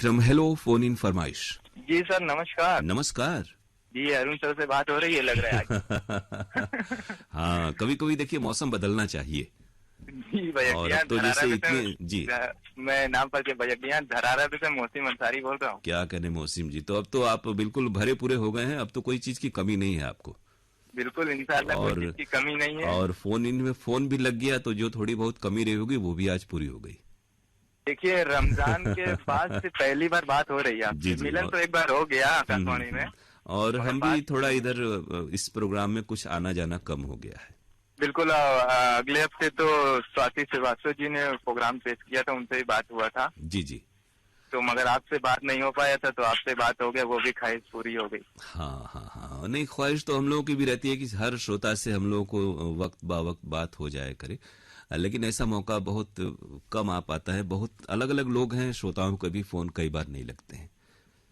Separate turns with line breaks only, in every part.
क्रम hello phone in फरमाइश।
जी sir, नमस्कार।
नमस्कार।
जी, अरुण सर से बात हो रही है लग रहा है आज।
हाँ, कभी कभी देखिए मौसम बदलना चाहिए।
जी
और
भैया,
अब तो
धरारा
जैसे
भी
इतने जी
से मैं नाम पर के भैया धरारा भी से मोहसिन अंसारी बोल रहा हूँ।
क्या कहने मौसिम जी, तो अब तो आप बिल्कुल भरे पूरे हो गए हैं, अब तो कोई चीज की कमी नहीं है आपको।
बिल्कुल इंशाल्लाह कोई
और
चीज की कमी नहीं है।
और फोन इन में फोन भी लग गया तो जो थोड़ी बहुत कमी रही होगी वो भी आज पूरी हो गई।
देखिए, रमजान के बाद से पहली बार बात हो रही है
जी
आपसे।
जी।
मिलन
और
तो एक बार हो गया
हम्म,
आकाशवाणी में,
और
मगर
हम भी
बात
थोड़ा
नहीं है।
इधर इस प्रोग्राम में कुछ आना जाना कम हो गया है।
बिल्कुल, अगले हफ्ते तो स्वाति श्रीवास्तव जी ने प्रोग्राम पेश किया था, उनसे ही बात हुआ था।
जी जी।
तो मगर आपसे बात नहीं हो पाया था, तो आपसे बात हो गया, वो भी ख्वाहिश पूरी हो गई।
हाँ हाँ हाँ, नहीं ख्वाहिश तो हम लोगों की भी रहती है कि हर श्रोता से हम लोगों को वक्त बा वक्त बात हो जाए करे, लेकिन ऐसा मौका बहुत कम आ पाता है। बहुत अलग अलग लोग हैं, श्रोताओं को भी फोन कई बार नहीं लगते हैं।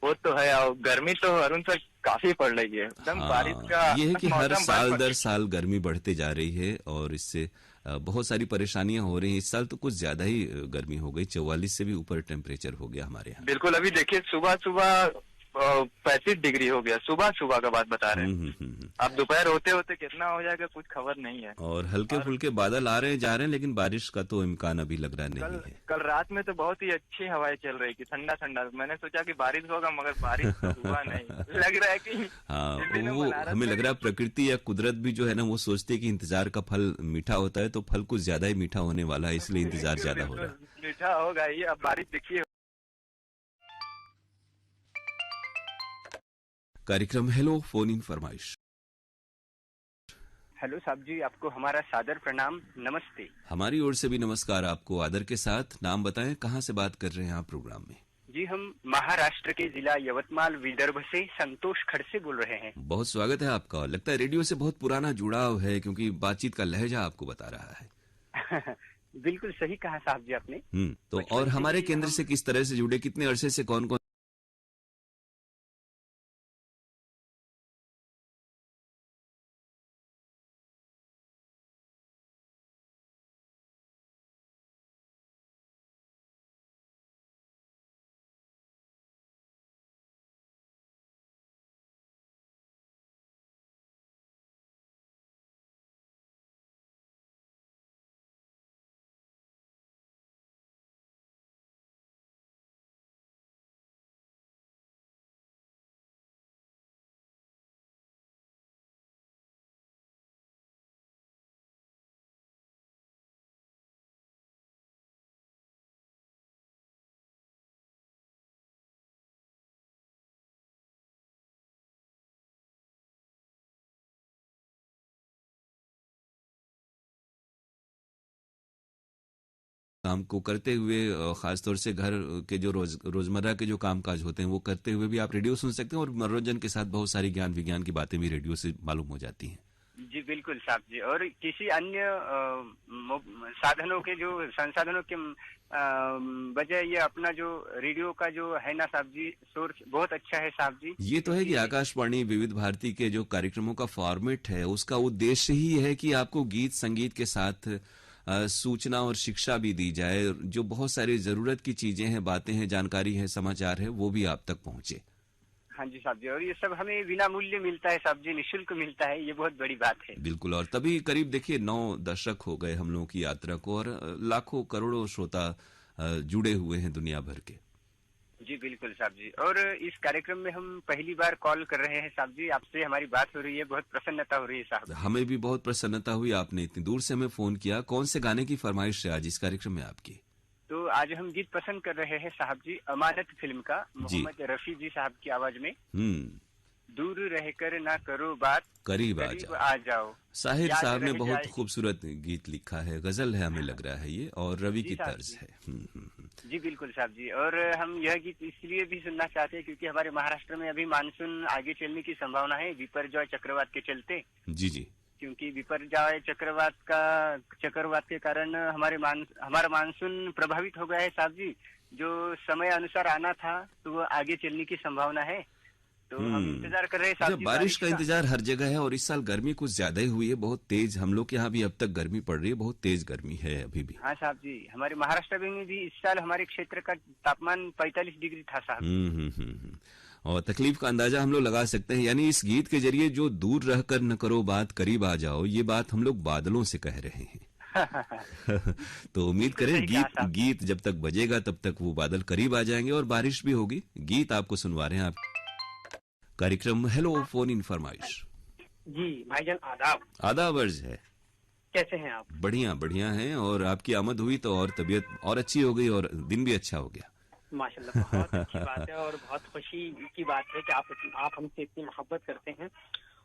वो तो है। और गर्मी तो अरुण सर काफी पड़ रही है, एकदम बारिश
हाँ,
का
ये है कि हर
मौसम
साल दर साल गर्मी बढ़ते जा रही है और इससे बहुत सारी परेशानियां हो रही हैं। इस साल तो कुछ ज्यादा ही गर्मी हो गई, 44 से भी ऊपर टेम्परेचर हो गया हमारे यहाँ।
बिल्कुल। अभी देखिए, सुबह सुबह 35 डिग्री हो गया, सुबह सुबह का बात बता रहे हैं।
हम्म।
अब दोपहर होते होते कितना हो जाएगा कुछ खबर नहीं है।
और हल्के
और
फुल्के बादल आ रहे हैं जा रहे हैं, लेकिन बारिश का तो इम्कान अभी लग रहा
कल
नहीं है।
कल रात में तो बहुत ही अच्छी हवाएं चल रही थी, ठंडा ठंडा। मैंने सोचा कि बारिश होगा, मगर बारिश तो हुआ नहीं। लग रहा है कि
हाँ,
इन दिनों
वो
बनारस
हमें
में
लग रहा है प्रकृति या कुदरत भी जो है ना, वो सोचती है कि इंतजार का फल मीठा होता है, तो फल कुछ ज्यादा ही मीठा होने वाला है, इसलिए इंतजार
बिल्कुल
ज्यादा हो रहा
बिल्कुल
है।
मीठा होगा ये। अब बारिश देखिए।
कार्यक्रम हेलो फोन इन फरमाइश।
हेलो साहब जी, आपको हमारा सादर प्रणाम, नमस्ते।
हमारी ओर से भी नमस्कार आपको आदर के साथ। नाम बताएं, कहाँ से बात कर रहे हैं आप प्रोग्राम में?
जी, हम महाराष्ट्र के जिला यवतमाल विदर्भ से संतोष खड़से बोल रहे हैं।
बहुत स्वागत है आपका। लगता है रेडियो से बहुत पुराना जुड़ाव है, क्योंकि बातचीत का लहजा आपको बता रहा है।
बिल्कुल सही कहा साहब जी आपने।
तो और
बचपन से
हमारे
ही
केंद्र
हम
से किस तरह से जुड़े, कितने अरसे से, कौन कौन? काम को करते हुए, खासतौर से घर के जो रोजमर्रा के जो कामकाज होते हैं वो करते हुए भी आप रेडियो सुन सकते हैं, और मनोरंजन के साथ बहुत सारी ज्ञान विज्ञान की बातें भी रेडियो से मालूम हो जाती हैं।
जी बिल्कुल साहब जी। और किसी अन्य साधनों के जो संसाधनों के बजाय ये अपना जो रेडियो का जो है ना साहब जी, सोर्स बहुत अच्छा है साहब जी।
ये तो है कि
क्योंकि
आकाशवाणी विविध भारती के जो कार्यक्रमों का फॉर्मेट है, उसका उद्देश्य ही है कि आपको गीत संगीत के साथ सूचना और शिक्षा भी दी जाए। जो बहुत सारी जरूरत की चीजें हैं, बातें हैं, जानकारी है, समाचार है, वो भी आप तक पहुंचे।
हाँ जी साहब जी, और ये सब हमें बिना मूल्य मिलता है साहब जी, निःशुल्क मिलता है, ये बहुत बड़ी बात है।
बिल्कुल। और तभी करीब देखिए 9 दशक हो गए हम लोगों की यात्रा को, और लाखों करोड़ों श्रोता जुड़े हुए हैं दुनिया भर के।
जी बिल्कुल साहब जी। और इस कार्यक्रम में हम पहली बार कॉल कर रहे हैं साहब जी, आपसे हमारी बात हो रही है, बहुत प्रसन्नता हो रही है साहब।
हमें भी बहुत प्रसन्नता हुई, आपने इतनी दूर से हमें फोन किया। कौन से गाने की फरमाइश है आज इस कार्यक्रम में आपकी?
तो आज हम गीत पसंद कर रहे हैं साहब जी, अमानत फिल्म का,
जी।
मोहम्मद रफी जी साहब की आवाज में।
हम्म।
दूर रहकर ना करो बात,
करीब आ
करीब
जाओ।
आ जाओ,
साहिर
याद
साहब ने
रह
बहुत
जाए।
खूबसूरत गीत लिखा है, गजल है हमें लग रहा है ये, और रवि
जी
की
साहब
तर्ज
जी।
है।
जी बिल्कुल साहब जी। और हम यह गीत इसलिए भी सुनना चाहते हैं क्योंकि हमारे महाराष्ट्र में अभी मानसून आगे चलने की संभावना है, विपर्जय चक्रवात के चलते।
जी जी।
क्योंकि विपर्जय चक्रवात के कारण हमारा मानसून प्रभावित हो गया है साहब जी। जो समय अनुसार आना था तो वो आगे चलने की संभावना है। तो हम इंतजार कर रहे हैं
अच्छा,
साहब जी
बारिश का इंतजार हर जगह है और इस साल गर्मी कुछ ज्यादा ही हुई है, बहुत तेज। हम लोग के यहाँ भी अब तक गर्मी पड़ रही है, बहुत तेज गर्मी है अभी भी।
हाँ साहब जी, हमारे महाराष्ट्र में भी इस साल हमारे क्षेत्र का तापमान 45 डिग्री था साहब।
और तकलीफ का अंदाजा हम लोग लगा सकते हैं, यानी इस गीत के जरिए जो दूर रहकर न करो बात करीब आ जाओ, ये बात हम लोग बादलों से कह रहे हैं। तो उम्मीद करें गीत जब तक बजेगा तब तक वो बादल करीब आ जाएंगे और बारिश भी होगी। गीत आपको सुनवा रहे हैं आप कार्यक्रम हेलो फोन इन फरमाइश।
जी भाईजान आदाब।
आदाब अर्ज है।
कैसे हैं आप?
बढ़िया बढ़िया हैं, और आपकी आमद हुई तो और तबीयत और अच्छी हो गई और दिन भी अच्छा हो गया।
माशाल्लाह, बहुत अच्छी बात है और बहुत खुशी की बात है कि आप हमसे इतनी मोहब्बत करते हैं,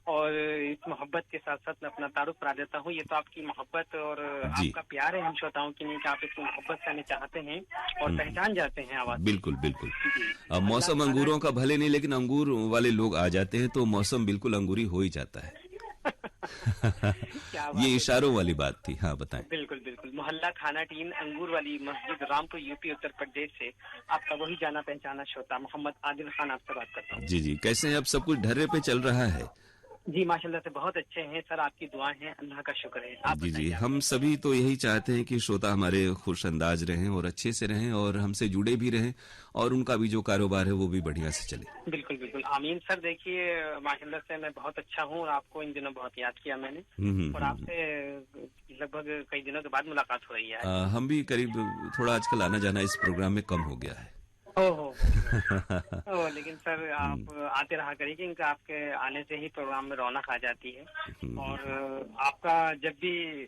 और इस मोहब्बत के साथ साथ मैं अपना तारुफ करा देता हूँ। ये तो आपकी मोहब्बत और आपका प्यार है हम श्रोताओं की, नहीं कि आप इसको मोहब्बत करने चाहते हैं और पहचान जाते हैं आवाज।
बिल्कुल बिल्कुल। अब मौसम अंगूरों का भले नहीं, लेकिन अंगूर वाले लोग आ जाते हैं तो मौसम बिल्कुल अंगूरी हो ही जाता है। ये इशारों वाली बात थी। हाँ बताएं।
बिल्कुल बिल्कुल। मोहल्ला खाना टीन अंगूर वाली मस्जिद रामपुर यूपी उत्तर प्रदेश से आपका वही जाना पहचाना श्रोता मोहम्मद आदिल खान आपसे बात करता हूँ।
जी जी, कैसे हैं? अब सब कुछ ढर्रे पे चल रहा है?
जी माशाल्लाह से बहुत अच्छे हैं सर, आपकी दुआएं हैं, अल्लाह का शुक्र है। आप
जी जी, हम सभी तो यही चाहते हैं कि श्रोता हमारे खुश अंदाज रहें और अच्छे से रहें और हमसे जुड़े भी रहें, और उनका भी जो कारोबार है वो भी बढ़िया से चले।
बिल्कुल बिल्कुल, आमीन सर। देखिए माशाल्लाह से मैं बहुत अच्छा हूँ और आपको इन दिनों बहुत याद किया मैंने, और आपसे लगभग कई दिनों के बाद मुलाकात हो रही है।
हम भी करीब थोड़ा आजकल आना जाना इस प्रोग्राम में कम हो गया है।
ओहो लेकिन सर आप आते रहा करिए, क्योंकि आपके आने से ही प्रोग्राम में रौनक आ जाती है। और आपका जब भी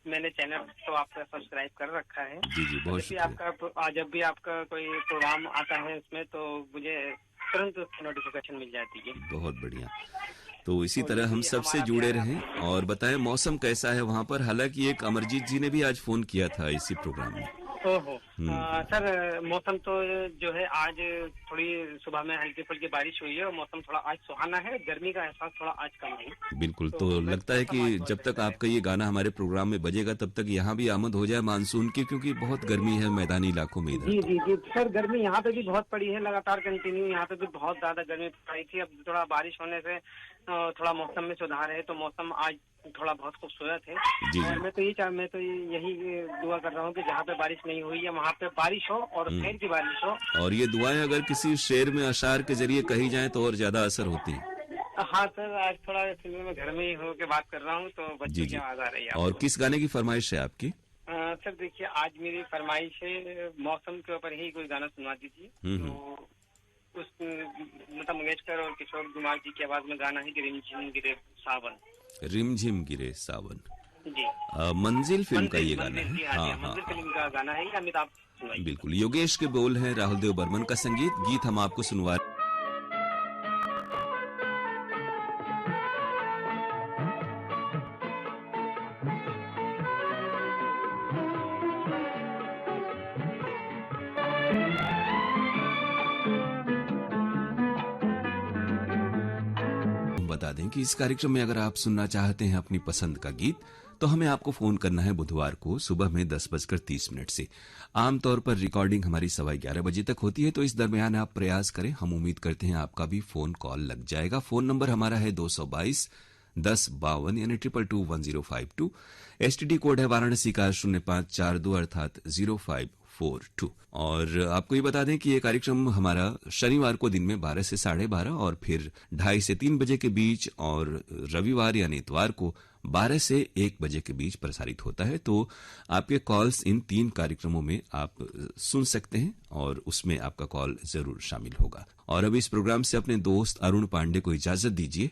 मैंने चैनल तो आपका सब्सक्राइब कर रखा है।
जी जी, बहुत शुक्रिया।
जब भी आपका कोई प्रोग्राम आता है उसमें तो मुझे तुरंत उसकी नोटिफिकेशन मिल जाती है।
बहुत बढ़िया। तो इसी तरह हम सबसे जुड़े रहें। और बताएं मौसम कैसा है वहाँ पर? हालांकि एक अमरजीत जी ने भी आज फोन किया था इसी प्रोग्राम में।
ओहो सर, मौसम तो जो है आज थोड़ी सुबह में हल्की फुल्की बारिश हुई है और मौसम थोड़ा आज सुहाना है, गर्मी का एहसास थोड़ा आज कम है।
बिल्कुल। तो लगता है कि जब तक आपका ये गाना हमारे प्रोग्राम में बजेगा तब तक यहाँ भी आमद हो जाए मानसून की, क्योंकि बहुत गर्मी है मैदानी इलाकों में इधर।
जी जी जी सर, गर्मी यहाँ पे भी बहुत पड़ी है लगातार कंटिन्यू, यहाँ पे भी बहुत ज्यादा गर्मी पड़ी थी। अब थोड़ा बारिश होने से थोड़ा मौसम में सुधार है, तो मौसम आज थोड़ा बहुत खूबसूरत है।
जी
और मैं तो यही दुआ कर रहा हूँ कि जहाँ पे बारिश नहीं हुई है वहाँ पे बारिश हो और खैर की बारिश हो।
और ये दुआएं अगर किसी शेर में अशार के जरिए कही जाएं तो और ज्यादा असर होती है।
हाँ सर, आज थोड़ा फिल्म में घर में ही होके बात कर रहा हूँ तो बच्चों की आवाज आ रही है।
और किस गाने की फरमाइश है आपकी?
सर देखिए, आज मेरी फरमाइश है मौसम के ऊपर ही कोई गाना सुनवा दीजिए। तो उस लता मंगेशकर और किशोर कुमार जी की आवाज में गाना है कि रिमझिम गिरे सावन।
रिमझिम गिरे सावन
जी,
मंजिल फिल्म का ये गाना है।
हाँ, मंजिल फिल्म का गाना है, अमिताभ सुनाइए।
बिल्कुल। योगेश के बोल हैं, राहुल देव बर्मन का संगीत। गीत हम आपको सुनवा बता दें कि इस कार्यक्रम में अगर आप सुनना चाहते हैं अपनी पसंद का गीत तो हमें आपको फोन करना है बुधवार को सुबह में 10:30 से। आमतौर पर रिकॉर्डिंग हमारी 11:15 बजे तक होती है, तो इस दरमियान आप प्रयास करें। हम उम्मीद करते हैं आपका भी फोन कॉल लग जाएगा। फोन नंबर हमारा है 222-1052 यानी 2221-052। एसटीडी कोड है वाराणसी का 0542 अर्थात 0542। और आपको ये बता दें कि ये कार्यक्रम हमारा शनिवार को दिन में 12 से 12:30 और फिर 2:30 से 3 बजे के बीच, और रविवार यानी इतवार को 12 से 1 बजे के बीच प्रसारित होता है। तो आपके कॉल्स इन 3 कार्यक्रमों में आप सुन सकते हैं और उसमें आपका कॉल जरूर शामिल होगा। और अब इस प्रोग्राम से अपने दोस्त अरुण पांडे को इजाजत दीजिए।